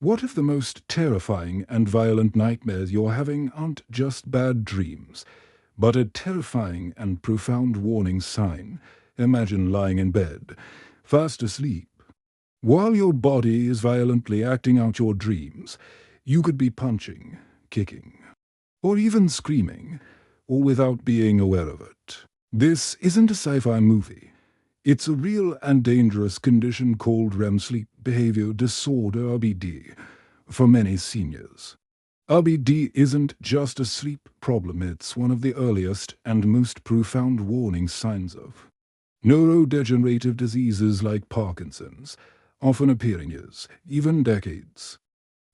What if the most terrifying and violent nightmares you're having aren't just bad dreams, but a terrifying and profound warning sign? Imagine lying in bed, fast asleep. While your body is violently acting out your dreams, you could be punching, kicking, or even screaming, all without being aware of it. This isn't a sci-fi movie. It's a real and dangerous condition called REM Sleep Behavior Disorder, RBD, for many seniors. RBD isn't just a sleep problem, it's one of the earliest and most profound warning signs of neurodegenerative diseases like Parkinson's, often appearing years, even decades,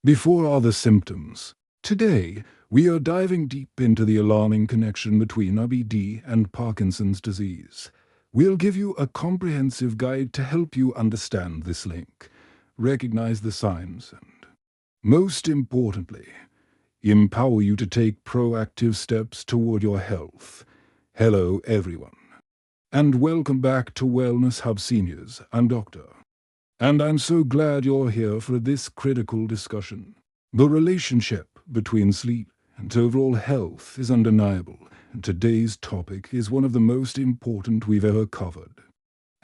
before other symptoms. Today, we are diving deep into the alarming connection between RBD and Parkinson's disease. We'll give you a comprehensive guide to help you understand this link, recognize the signs, and, most importantly, empower you to take proactive steps toward your health. Hello, everyone, and welcome back to Wellness Hub Seniors. I'm Dr. And I'm so glad you're here for this critical discussion. The relationship between sleep and overall health is undeniable, and today's topic is one of the most important we've ever covered.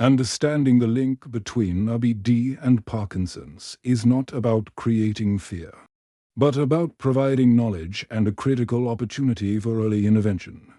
Understanding the link between RBD and Parkinson's is not about creating fear, but about providing knowledge and a critical opportunity for early intervention.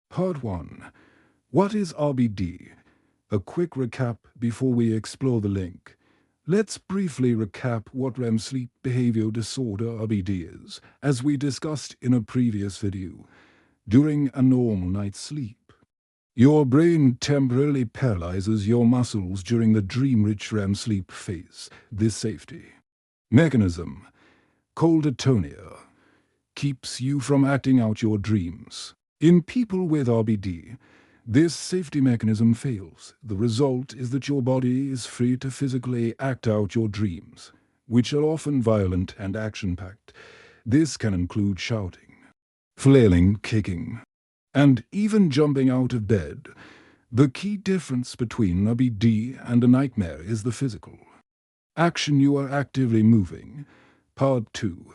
Part 1. What is RBD? A quick recap before we explore the link. Let's briefly recap what REM Sleep Behavior Disorder (RBD) is, as we discussed in a previous video. During a normal night's sleep, your brain temporarily paralyzes your muscles during the dream-rich REM sleep phase. This safety mechanism, called atonia, keeps you from acting out your dreams. In people with RBD, this safety mechanism fails. The result is that your body is free to physically act out your dreams, which are often violent and action-packed. This can include shouting, flailing, kicking, and even jumping out of bed. The key difference between RBD and a nightmare is the physical action. You are actively moving. Part 2.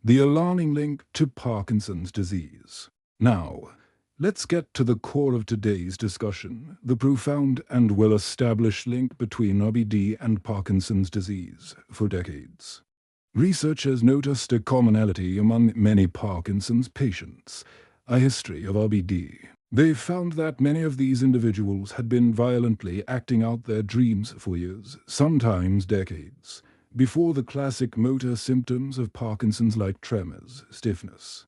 The alarming link to Parkinson's disease. Now, let's get to the core of today's discussion, the profound and well-established link between RBD and Parkinson's disease. For decades, research has noticed a commonality among many Parkinson's patients: a history of RBD. They found that many of these individuals had been violently acting out their dreams for years, sometimes decades, before the classic motor symptoms of Parkinson's like tremors, stiffness,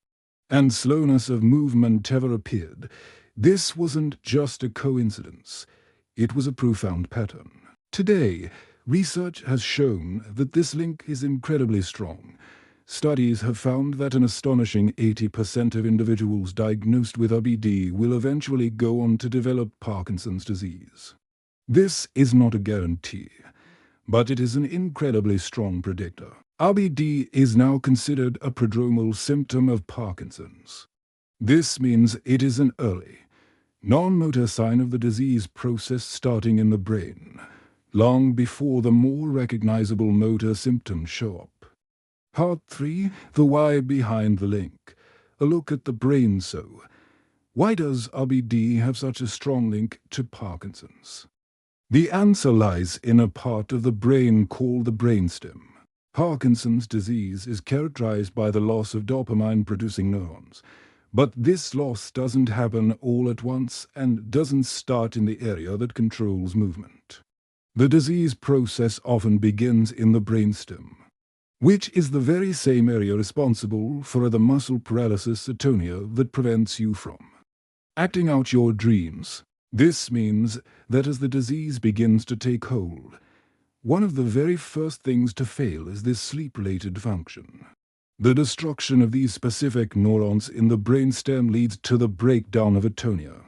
and slowness of movement ever appeared. This wasn't just a coincidence, it was a profound pattern. Today, research has shown that this link is incredibly strong. Studies have found that an astonishing 80% of individuals diagnosed with RBD will eventually go on to develop Parkinson's disease. This is not a guarantee, but it is an incredibly strong predictor. RBD is now considered a prodromal symptom of Parkinson's. This means it is an early, non-motor sign of the disease process starting in the brain, long before the more recognizable motor symptoms show up. Part 3. The why behind the link. A look at the brain. So, why does RBD have such a strong link to Parkinson's? The answer lies in a part of the brain called the brainstem. Parkinson's disease is characterized by the loss of dopamine-producing neurons, but this loss doesn't happen all at once and doesn't start in the area that controls movement. The disease process often begins in the brainstem, which is the very same area responsible for the muscle paralysis atonia that prevents you from acting out your dreams. This means that as the disease begins to take hold, One of the very first things to fail is this sleep-related function. The destruction of these specific neurons in the brainstem leads to the breakdown of atonia,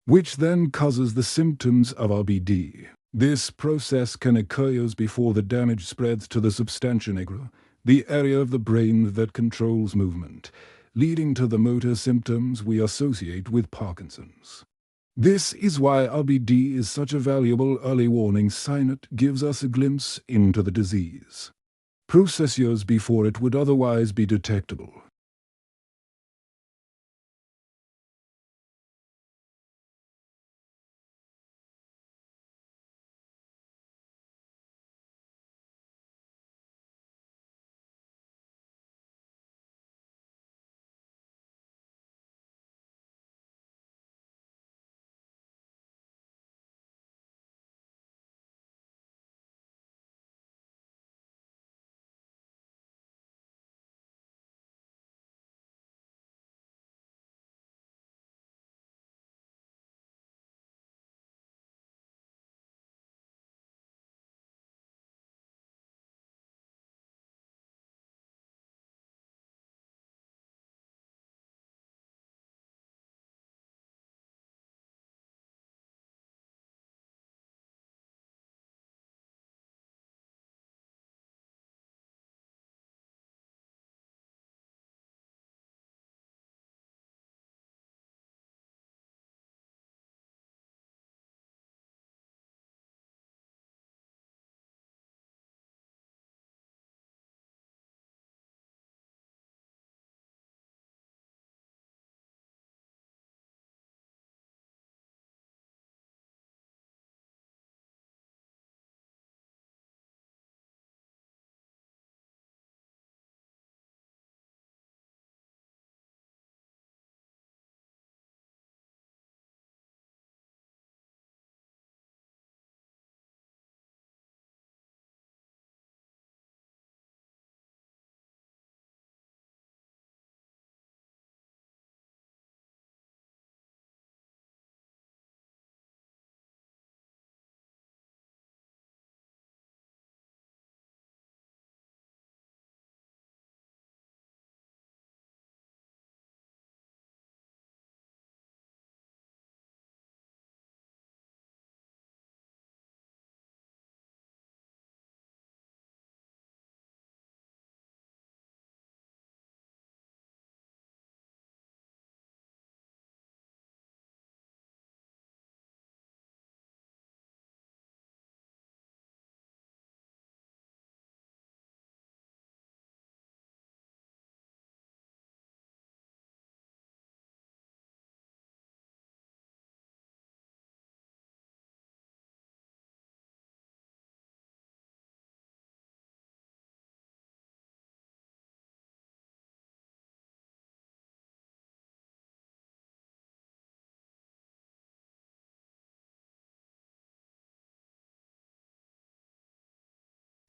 which then causes the symptoms of RBD. This process can occur years before the damage spreads to the substantia nigra, the area of the brain that controls movement, leading to the motor symptoms we associate with Parkinson's. This is why RBD is such a valuable early warning sign. It gives us a glimpse into the disease, process years before it would otherwise be detectable.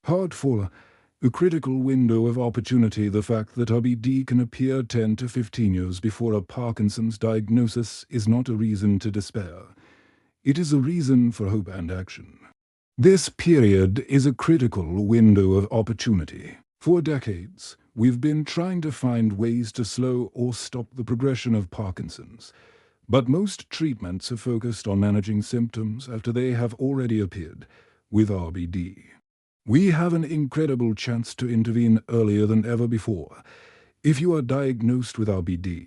Hardfall, a critical window of opportunity. The fact that RBD can appear 10 to 15 years before a Parkinson's diagnosis is not a reason to despair. It is a reason for hope and action. This period is a critical window of opportunity. For decades, we've been trying to find ways to slow or stop the progression of Parkinson's, but most treatments are focused on managing symptoms after they have already appeared. With RBD, we have an incredible chance to intervene earlier than ever before. If you are diagnosed with RBD,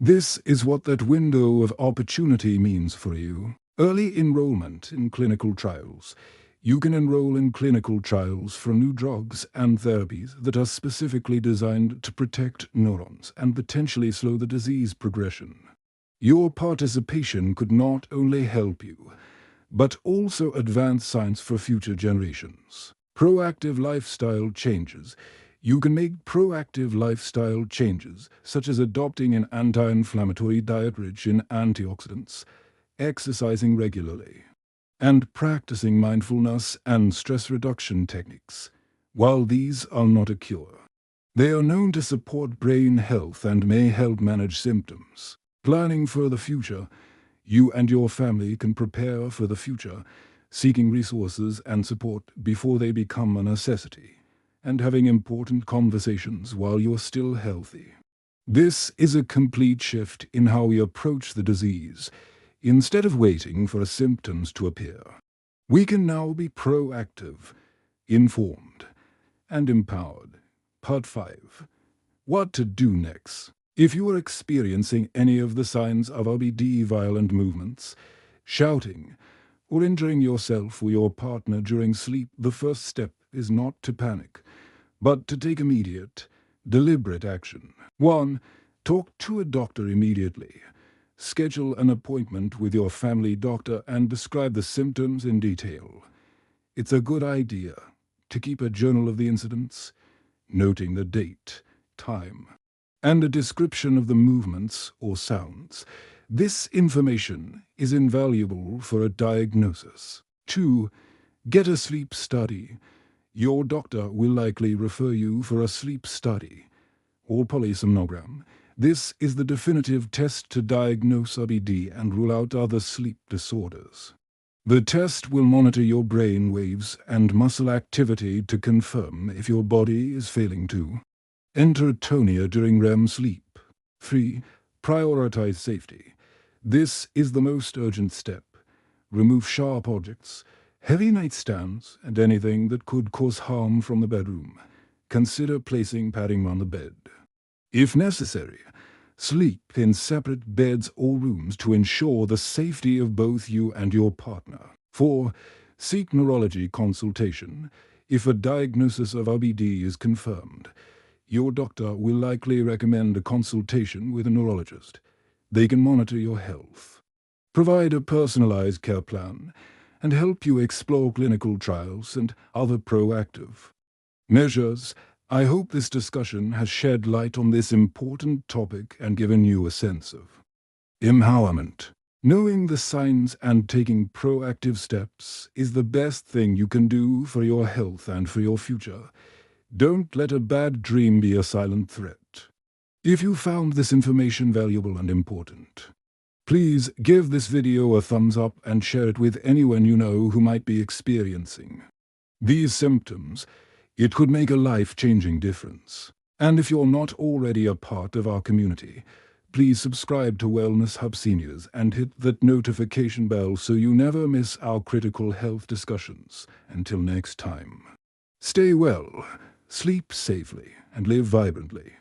this is what that window of opportunity means for you. Early enrollment in clinical trials. You can enroll in clinical trials for new drugs and therapies that are specifically designed to protect neurons and potentially slow the disease progression. Your participation could not only help you, but also advance science for future generations. Proactive lifestyle changes. You can make proactive lifestyle changes, such as adopting an anti-inflammatory diet rich in antioxidants, exercising regularly, and practicing mindfulness and stress reduction techniques. While these are not a cure, they are known to support brain health and may help manage symptoms. Planning for the future. You and your family can prepare for the future seeking resources and support before they become a necessity, and having important conversations while you're still healthy. This is a complete shift in how we approach the disease. Instead of waiting for symptoms to appear, we can now be proactive, informed, and empowered. Part 5. What to do next. If you are experiencing any of the signs of RBD violent movements, shouting, or injuring yourself or your partner during sleep, the first step is not to panic, but to take immediate, deliberate action. 1. Talk to a doctor immediately. Schedule an appointment with your family doctor and describe the symptoms in detail. It's a good idea to keep a journal of the incidents, noting the date, time, and a description of the movements or sounds. This information is invaluable for a diagnosis. 2. Get a sleep study. Your doctor will likely refer you for a sleep study or polysomnogram. This is the definitive test to diagnose RBD and rule out other sleep disorders. The test will monitor your brain waves and muscle activity to confirm if your body is failing to enter atonia during REM sleep. 3. Prioritize safety. This is the most urgent step. Remove sharp objects, heavy nightstands, and anything that could cause harm from the bedroom. Consider placing padding on the bed. If necessary, sleep in separate beds or rooms to ensure the safety of both you and your partner. 4. Seek neurology consultation. If a diagnosis of RBD is confirmed, your doctor will likely recommend a consultation with a neurologist. They can monitor your health, provide a personalized care plan, and help you explore clinical trials and other proactive measures. I hope this discussion has shed light on this important topic and given you a sense of empowerment. Knowing the signs and taking proactive steps is the best thing you can do for your health and for your future. Don't let a bad dream be a silent threat. If you found this information valuable and important, please give this video a thumbs up and share it with anyone you know who might be experiencing these symptoms. It could make a life-changing difference. And if you're not already a part of our community, please subscribe to Wellness Hub Seniors and hit that notification bell so you never miss our critical health discussions. Until next time, stay well, sleep safely, and live vibrantly.